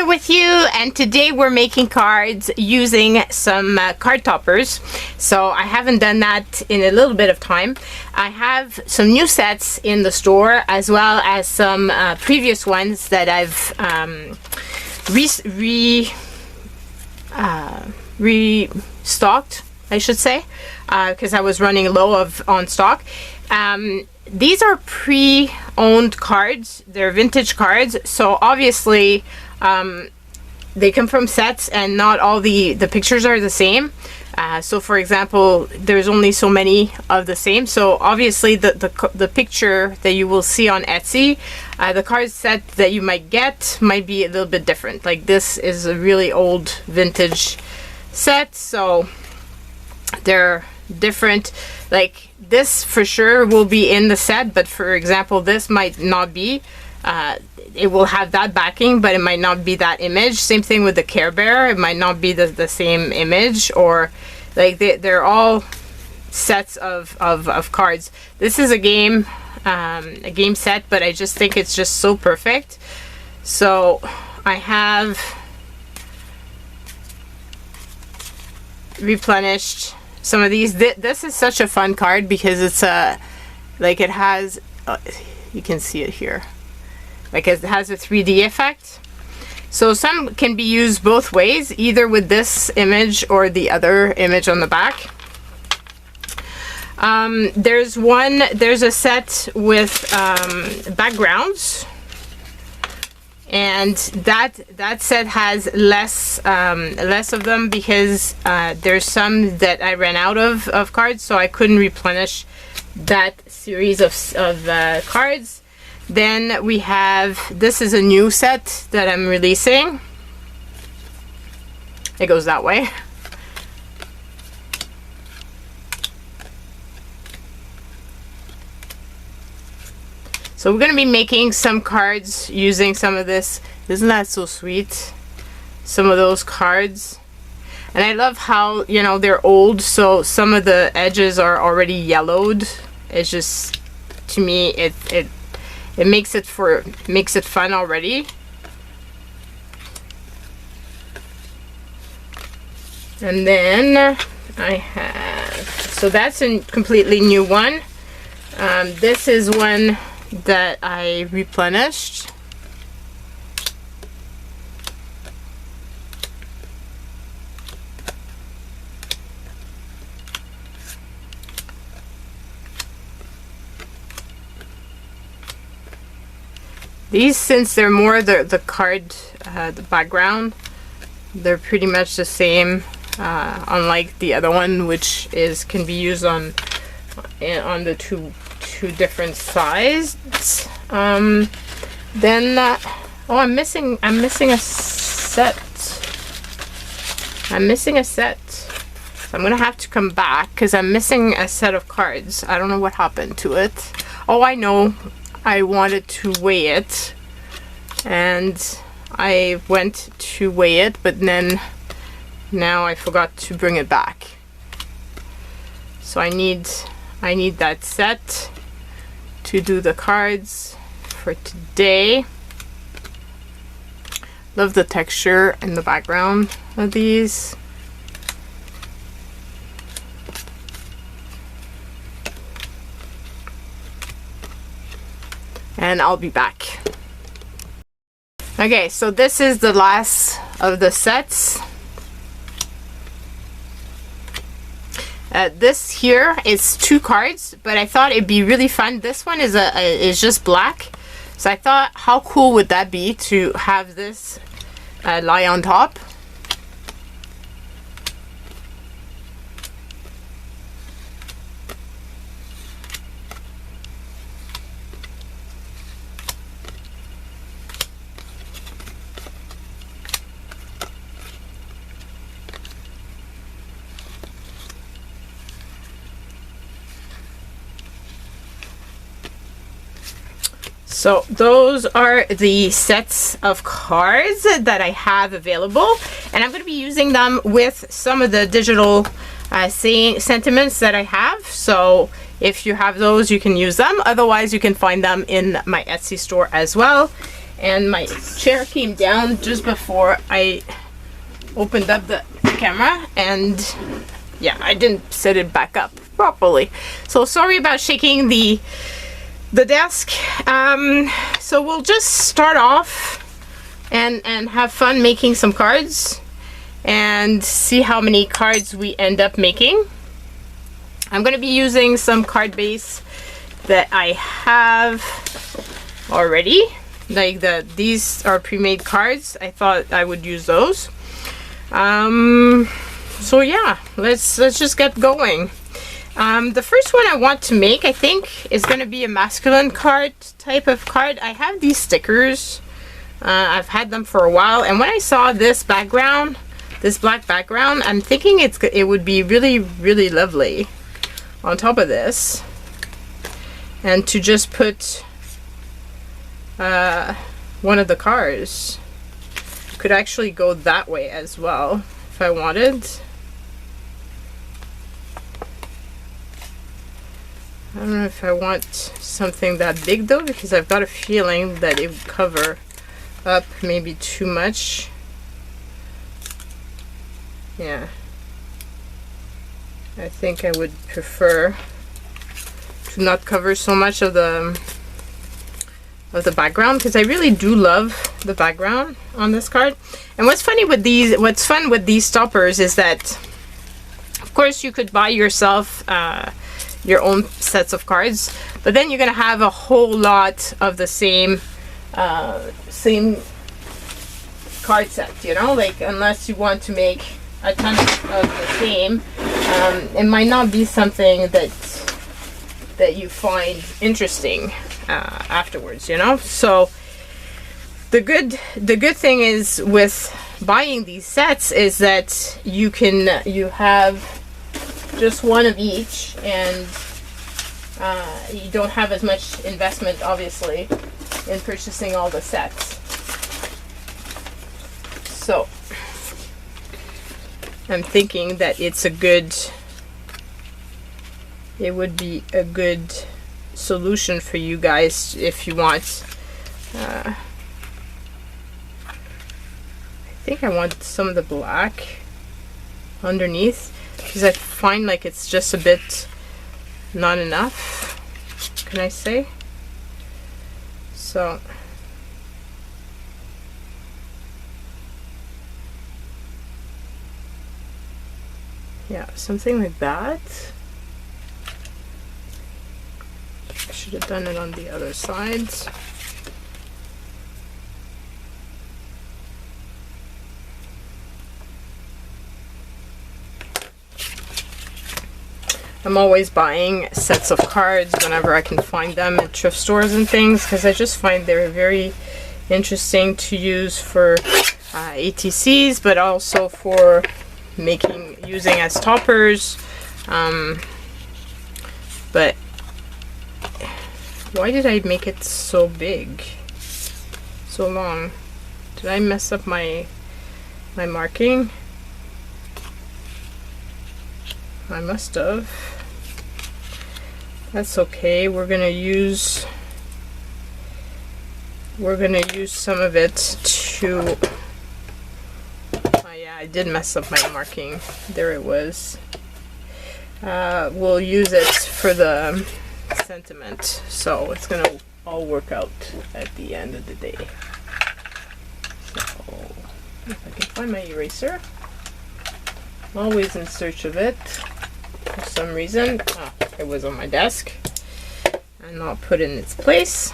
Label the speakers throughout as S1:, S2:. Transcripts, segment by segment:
S1: here with you, and today we're making cards using some card toppers. So I haven't done that in a little bit of time. I have some new sets in the store, as well as some previous ones that I've restocked, I should say, because I was running low on stock. These are pre-owned cards. They're vintage cards, so obviously they come from sets and not all the pictures are the same. So for example, there's only so many of the same, so obviously the picture that you will see on Etsy, the card set that you might get might be a little bit different. Like this is a really old vintage set, so they're different. Like this for sure will be in the set, but for example this might not be. It will have that backing, but it might not be that image. Same thing with the Care Bear, it might not be the same image, or like they're all sets of cards. This is a game set, but I just think it's just so perfect. So I have replenished some of these. This is such a fun card because it's like it has you can see it here, like it has a 3D effect. So some can be used both ways, either with this image or the other image on the back. There's a set with backgrounds, and that set has less of them because there's some that I ran out of cards, so I couldn't replenish that series of cards. Then we have, this is a new set that I'm releasing. It goes that way. So we're going to be making some cards using some of this. Isn't that so sweet? Some of those cards. And I love how, you know, they're old, so some of the edges are already yellowed. It's just, to me, it makes it fun already. And then I have, so that's a completely new one. This is one that I replenished. These, since they're more the card, the background, they're pretty much the same, unlike the other one, which can be used on the two different sides. Then oh, I'm missing a set. So I'm gonna have to come back because I'm missing a set of cards. I don't know what happened to it. Oh, I know. I wanted to weigh it, and I went to weigh it, but then now I forgot to bring it back. So I need that set to do the cards for today. Love the texture and the background of these. And I'll be back. Okay, so this is the last of the sets. This here is 2 cards, but I thought it'd be really fun. This one is just black, so I thought, how cool would that be to have this lie on top? So those are the sets of cards that I have available, and I'm going to be using them with some of the digital sentiments that I have. So if you have those, you can use them. Otherwise, you can find them in my Etsy store as well. and my chair came down just before I opened up the camera, and yeah, I didn't set it back up properly. So sorry about shaking the desk. So we'll just start off and have fun making some cards and see how many cards we end up making. I'm going to be using some card base that I have already. Like these are pre-made cards. I thought I would use those. So yeah, let's just get going. The first one I want to make, I think, is going to be a masculine card type of card. I have these stickers. I've had them for a while, and when I saw this background, this black background, I'm thinking it would be really, really lovely on top of this, and to just put one of the cards. Could actually go that way as well if I wanted. I don't know if I want something that big though, because I've got a feeling that it would cover up maybe too much. Yeah, I think I would prefer to not cover so much of the background, because I really do love the background on this card. And what's fun with these stoppers is that, of course, you could buy yourself your own sets of cards, but then you're gonna have a whole lot of the same card set, you know, like, unless you want to make a ton of the same, it might not be something that you find interesting afterwards, you know. So the good thing is with buying these sets is that you have just one of each, and you don't have as much investment, obviously, in purchasing all the sets. So I'm thinking that it would be a good solution for you guys if you want. I think I want some of the black underneath, because I find like it's just a bit not enough, can I say? So yeah, something like that. I should have done it on the other sides. I'm always buying sets of cards whenever I can find them at thrift stores and things, because I just find they're very interesting to use for ATCs, but also for using as toppers. But why did I make it so big, so long? Did I mess up my marking? I must have. That's okay. We're gonna use some of it to. Oh yeah, I did mess up my marking. There it was. We'll use it for the sentiment, so it's gonna all work out at the end of the day. So if I can find my eraser. I'm always in search of it for some reason. It was on my desk, and I'll put it in its place.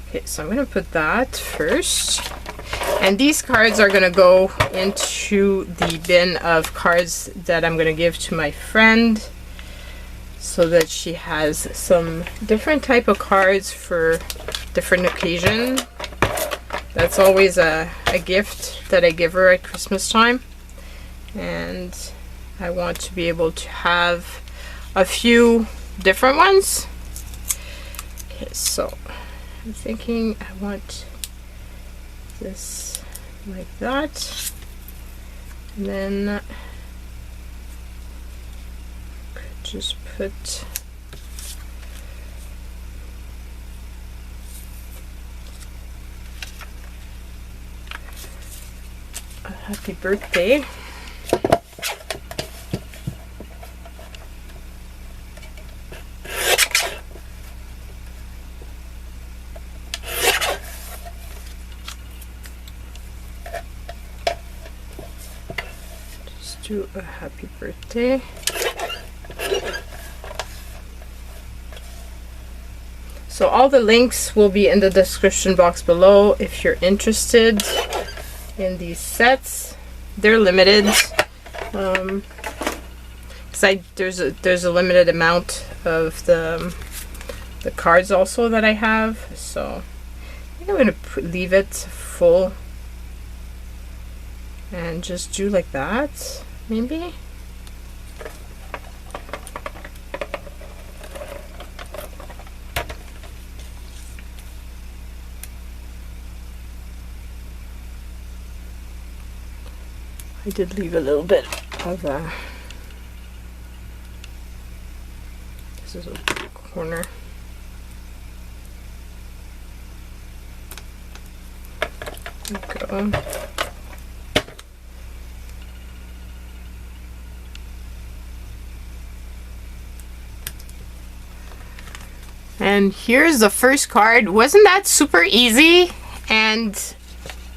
S1: Okay, so I'm gonna put that first, and these cards are gonna go into the bin of cards that I'm gonna give to my friend, so that she has some different type of cards for different occasion. That's always a gift that I give her at Christmas time, and I want to be able to have a few different ones. Okay, so I'm thinking I want this like that, and then could just put happy birthday. Just do a happy birthday. So all the links will be in the description box below if you're interested in these sets. They're limited, because there's a limited amount of the cards also that I have. So I think I'm gonna leave it full and just do like that, maybe. I did leave a little bit of this is a corner. There we go. And here's the first card. Wasn't that super easy? And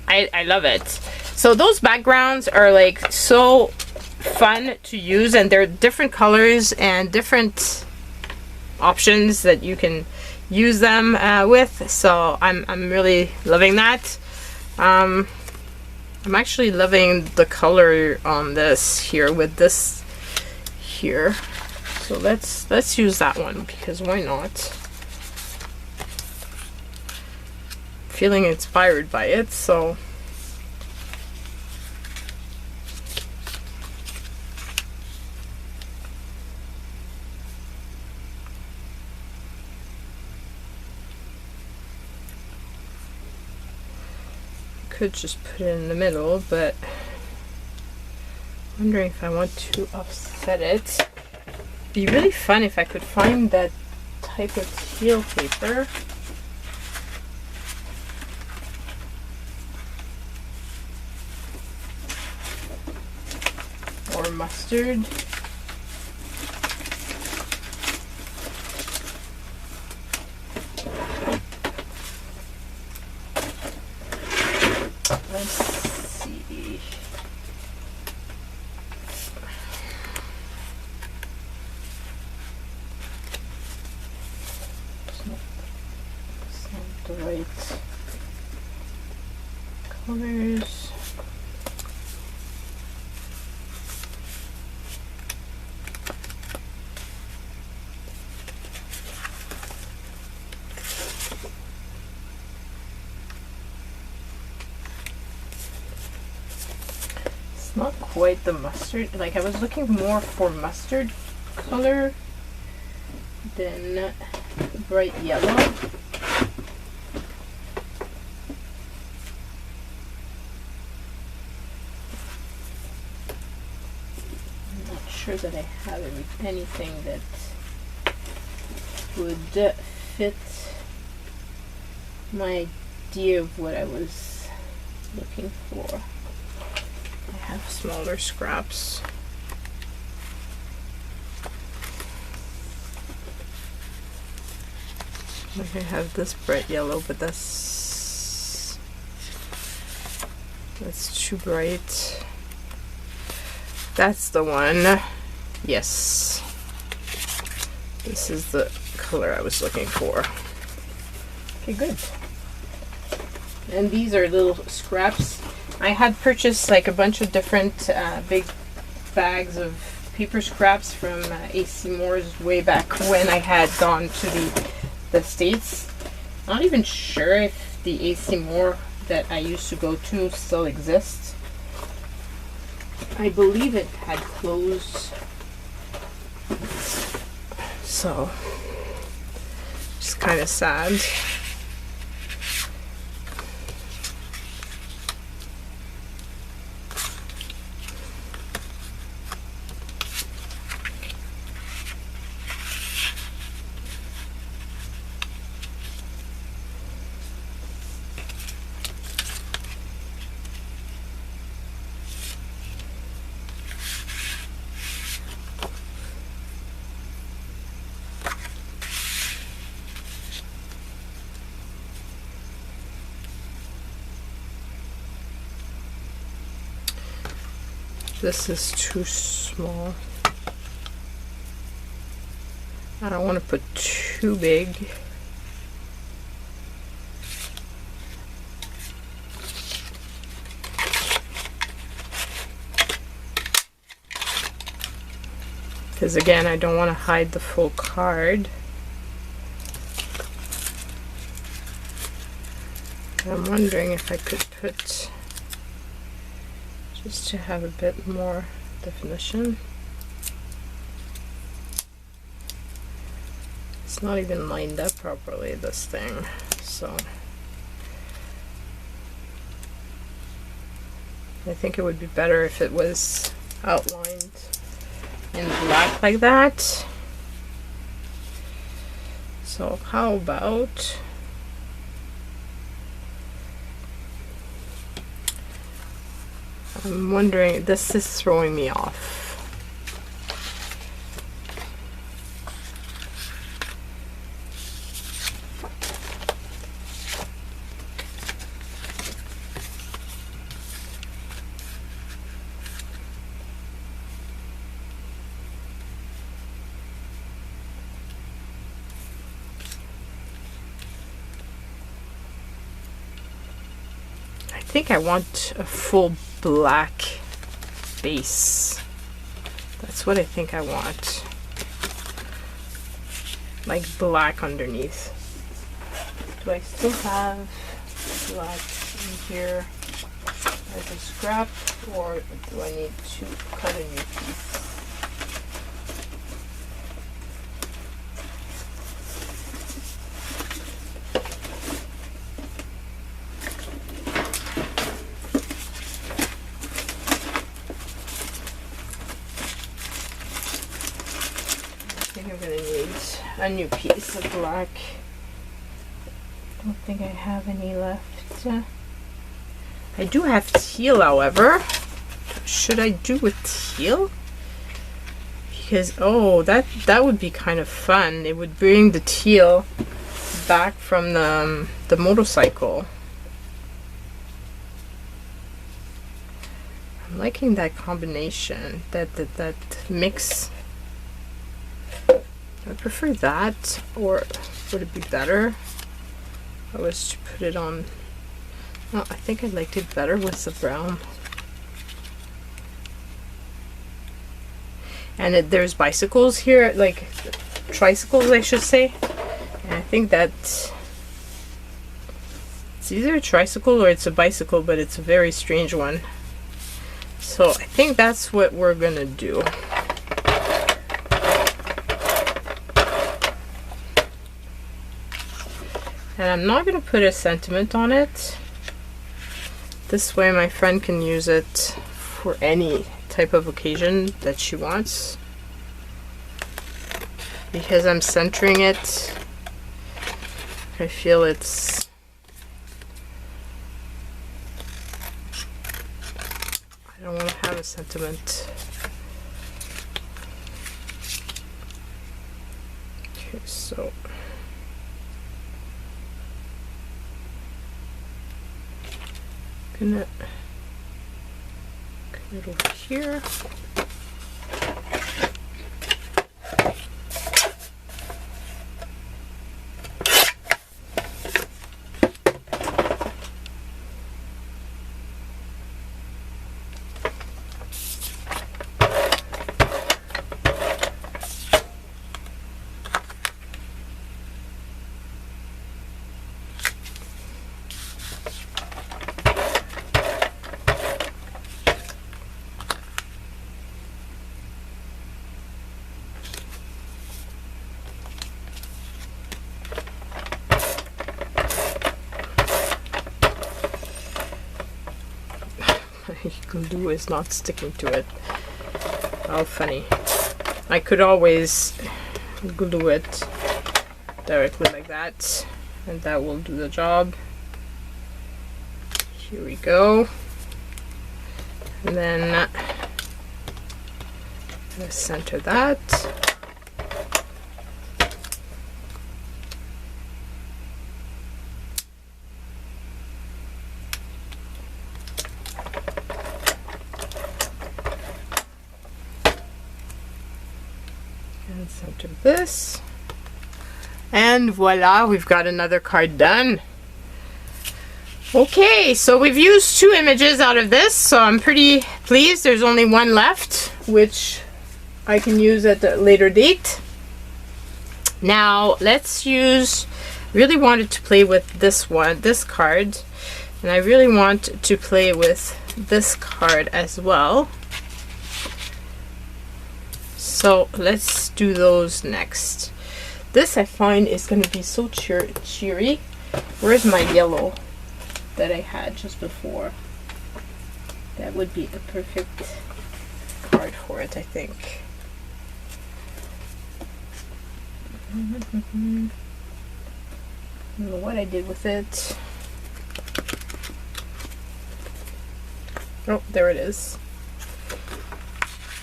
S1: I love it. So those backgrounds are like so fun to use, and they're different colors and different options that you can use them with. So I'm really loving that. I'm actually loving the color on this here with this here. So let's use that one, because why not? Feeling inspired by it, so could just put it in the middle, but I'm wondering if I want to offset it. Be really fun if I could find that type of teal paper. Or mustard. Let's see. It's not the right colors. Not quite the mustard. Like, I was looking more for mustard color than bright yellow. I'm not sure that I have anything that would fit my idea of what I was looking for. I have smaller scraps. Like, I have this bright yellow, but that's too bright. That's the one. Yes. This is the color I was looking for. Okay, good. And these are little scraps. I had purchased like a bunch of different big bags of paper scraps from AC Moore's way back when I had gone to the States. I'm not even sure if the AC Moore that I used to go to still exists. I believe it had closed. So, just kind of sad. this is too small. I don't want to put too big. Because again, I don't want to hide the full card. I'm wondering if I could put, just to have a bit more definition. It's not even lined up properly, this thing, so I think it would be better if it was outlined in black like that. So how about I'm wondering, this is throwing me off. I think I want a full black base. That's what I think I want. Like black underneath. Do I still have black in here as a scrap, or do I need to cut a new piece? A new piece of black. I don't think I have any left. I do have teal, however. Should I do with teal? Because oh, that would be kind of fun. It would bring the teal back from the motorcycle. I'm liking that combination, that mix. I prefer that, or would it be better if I was to put it on? Oh, I think I liked it better with the brown. And there's bicycles here, like tricycles I should say. And I think that it's either a tricycle or it's a bicycle, but it's a very strange one. So I think that's what we're gonna do. And I'm not going to put a sentiment on it. This way my friend can use it for any type of occasion that she wants. Because I'm centering it, I feel it's... I don't want to have a sentiment. Okay, so... gonna come it over here. Glue is not sticking to it. How funny. I could always glue it directly like that, and that will do the job. Here we go. And then let's center that. center this. And voila, we've got another card done. Okay, so we've used 2 images out of this, so I'm pretty pleased. There's only one left, which I can use at a later date. Now, let's use, really wanted to play with this one, this card, and I really want to play with this card as well. So let's do those next. This I find is going to be so cheery. Where's my yellow that I had just before? That would be a perfect card for it, I think. I don't know what I did with it. Oh, there it is.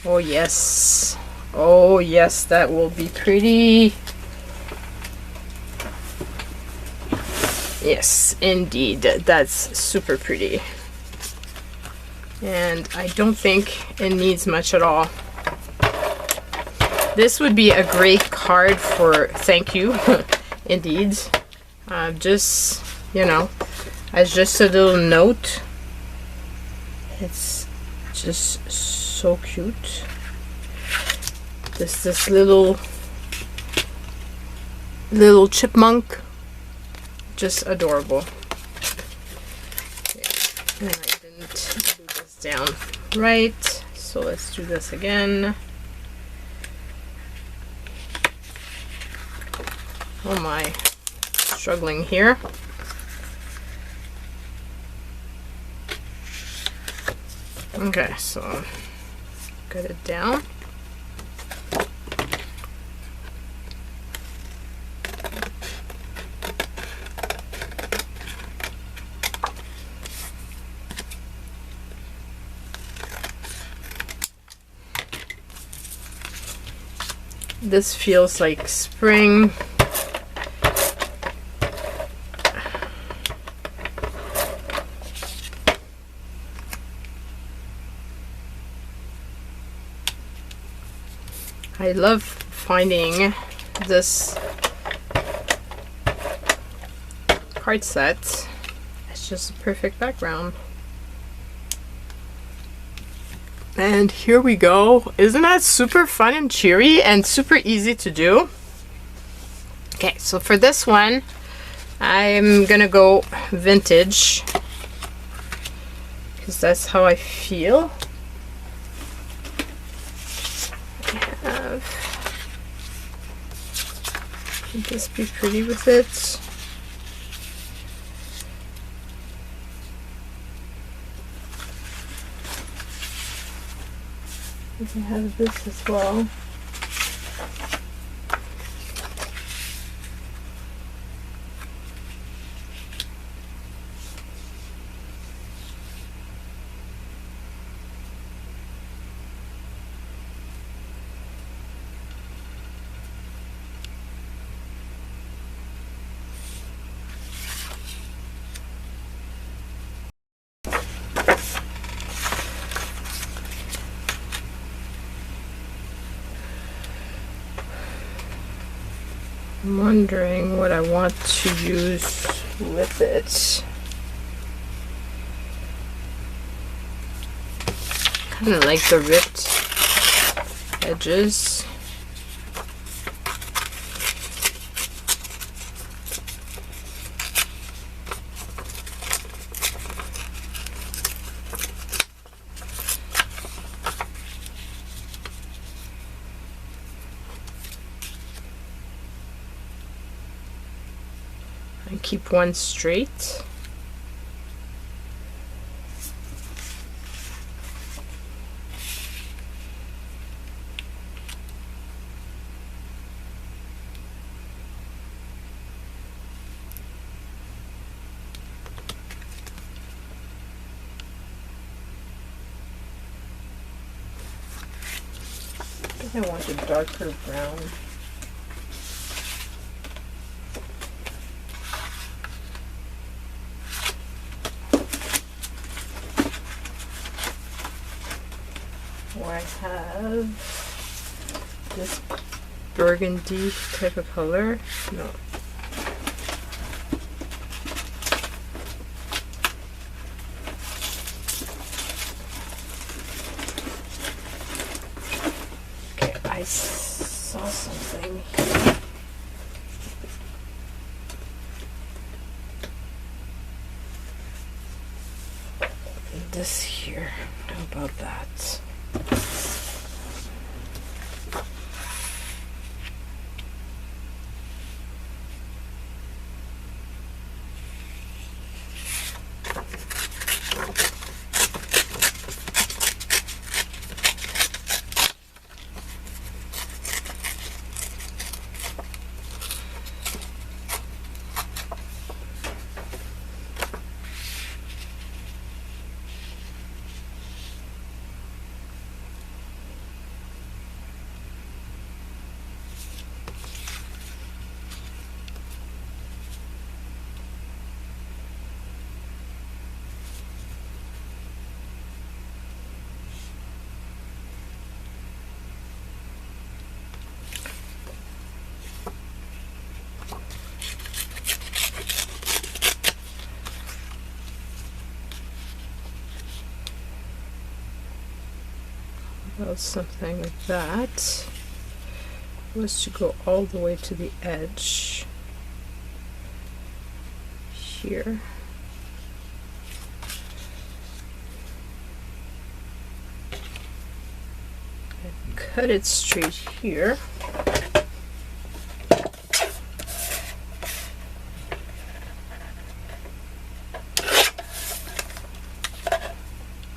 S1: Oh yes. Oh yes, that will be pretty. Yes, indeed. That's super pretty. And I don't think it needs much at all. This would be a great card for thank you, indeed. Just, you know, as just a little note. It's just so cute. This little chipmunk, just adorable. Okay. And I didn't do this down right, so let's do this again. Oh my, struggling here. Okay, so get it down. This feels like spring. I love finding this card set. It's just a perfect background. And here we go. Isn't that super fun and cheery and super easy to do? Okay, so for this one, I'm gonna go vintage because that's how I feel. Would this be pretty with it? We can have this as well. I'm wondering what I want to use with it. Kind of like the ripped edges. And keep one straight. I think I want a darker brown. I have this burgundy type of color. No. Okay, I saw something. This here. How about that? Well, something like that was to go all the way to the edge here. And cut it straight here.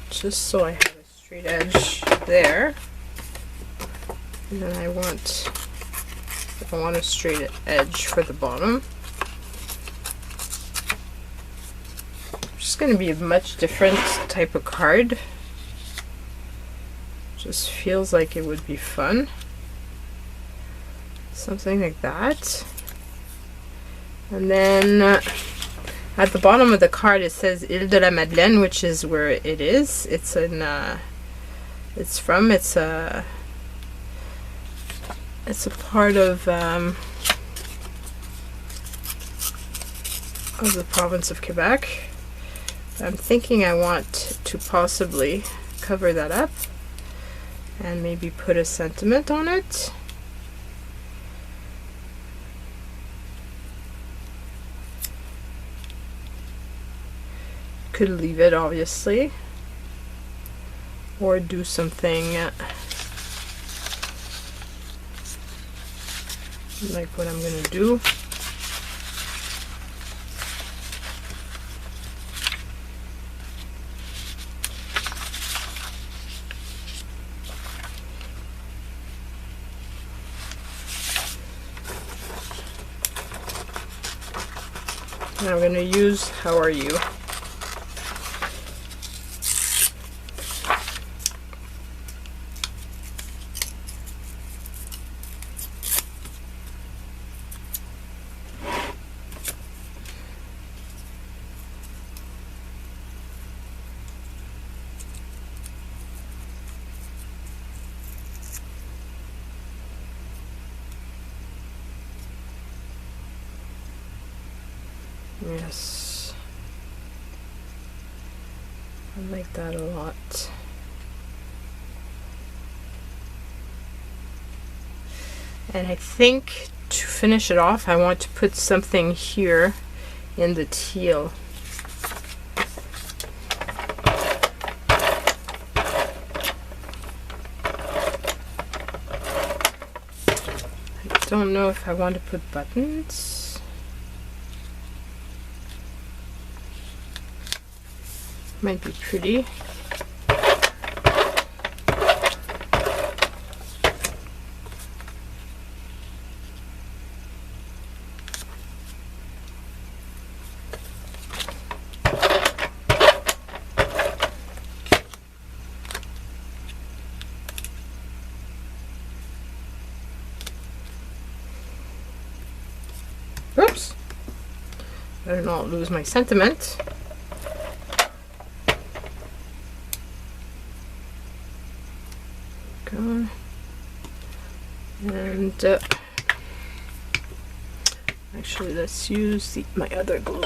S1: Just so I have a straight edge there. And then I want a straight edge for the bottom. Just going to be a much different type of card. Just feels like it would be fun. Something like that. And then at the bottom of the card it says Île de la Madeleine, which is where it is. It's in it's a part of the province of Quebec. I'm thinking I want to possibly cover that up and maybe put a sentiment on it. Could leave it, obviously, or do something like what I'm gonna do. And I'm gonna use "How are you?" Yes, I like that a lot. And I think to finish it off, I want to put something here in the teal. I don't know if I want to put buttons. Might be pretty. Oops. Better not lose my sentiment. And actually, let's use my other glue.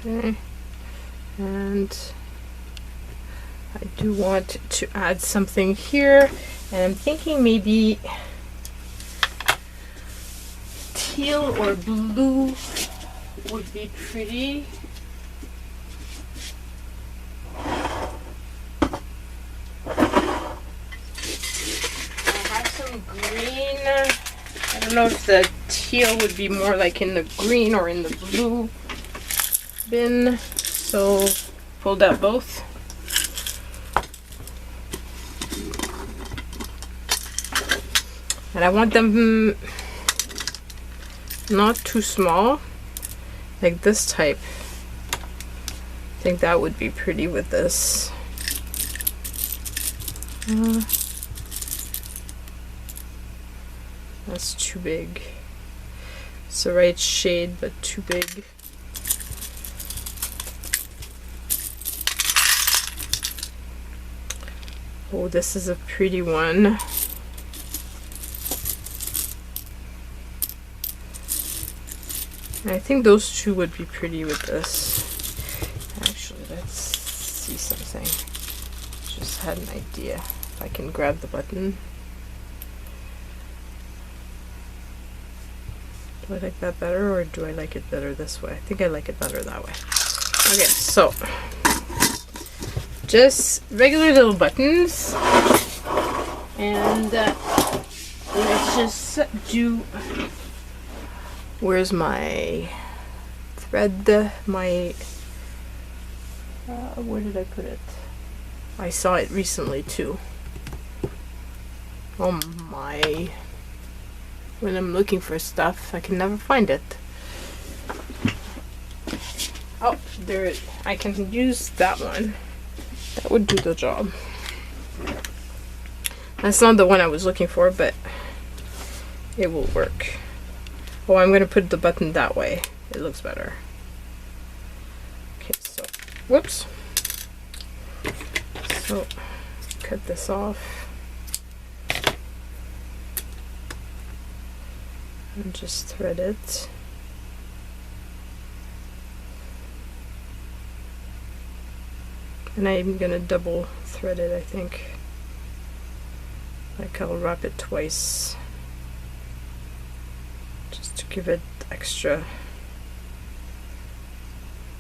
S1: Okay, and I do want to add something here, and I'm thinking maybe teal or blue would be pretty. I have some green. I don't know if the teal would be more like in the green or in the blue bin, so pulled out both. And I want them not too small, like this type. I think that would be pretty with this. That's too big. It's the right shade, but too big. Oh, this is a pretty one. I think those two would be pretty with this. Actually, let's see something. Just had an idea. If I can grab the button. Do I like that better, or do I like it better this way? I think I like it better that way. Okay, so just regular little buttons, and let's just do. Where's my thread? Where did I put it? I saw it recently too. Oh my. When I'm looking for stuff, I can never find it. Oh, there. I can use that one. That would do the job. That's not the one I was looking for, but it will work. Oh, I'm going to put the button that way. It looks better. Okay, so, whoops. So, cut this off. And just thread it. And I'm going to double thread it, I think. Like I'll wrap it twice. Just to give it extra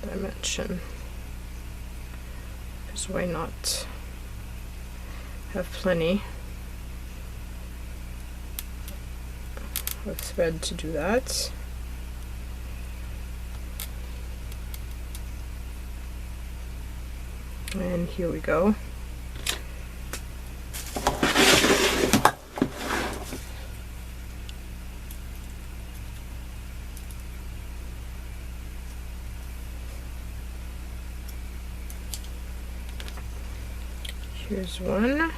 S1: dimension. Because why not have plenty of thread to do that. And here we go. Here's one.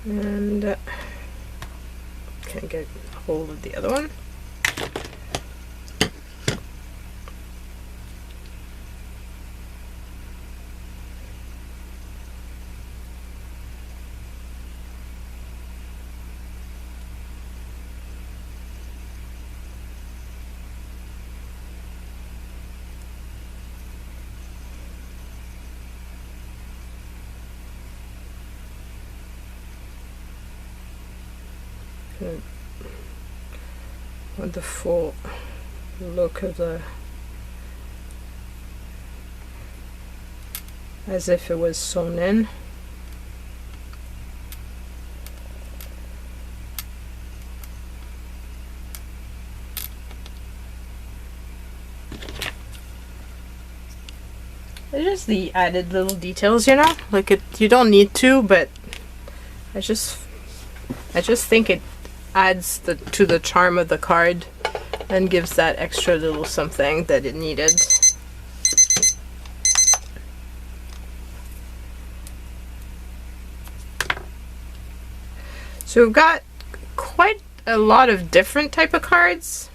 S1: And can't get a hold of the other one. Want the full look of the, as if it was sewn in. It's just the added little details, you know, like you don't need to, but I just think it adds to the charm of the card and gives that extra little something that it needed. So we've got quite a lot of different type of cards.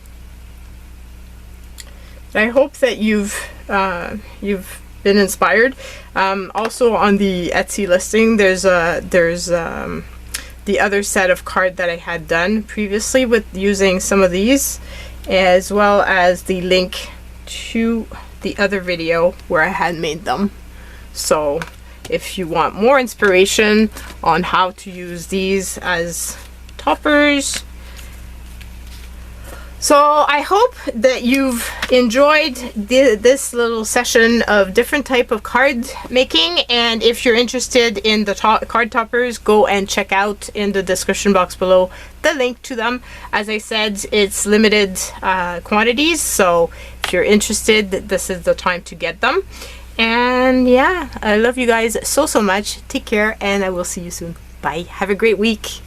S1: I hope that you've been inspired. Also on the Etsy listing, there's the other set of card that I had done previously with using some of these, as well as the link to the other video where I had made them. So if you want more inspiration on how to use these as toppers. So I hope that you've enjoyed this little session of different type of card making, and if you're interested in the card toppers, go and check out in the description box below the link to them. As I said, it's limited quantities, so if you're interested, this is the time to get them. And yeah, I love you guys so much. Take care, and I will see you soon. Bye. Have a great week.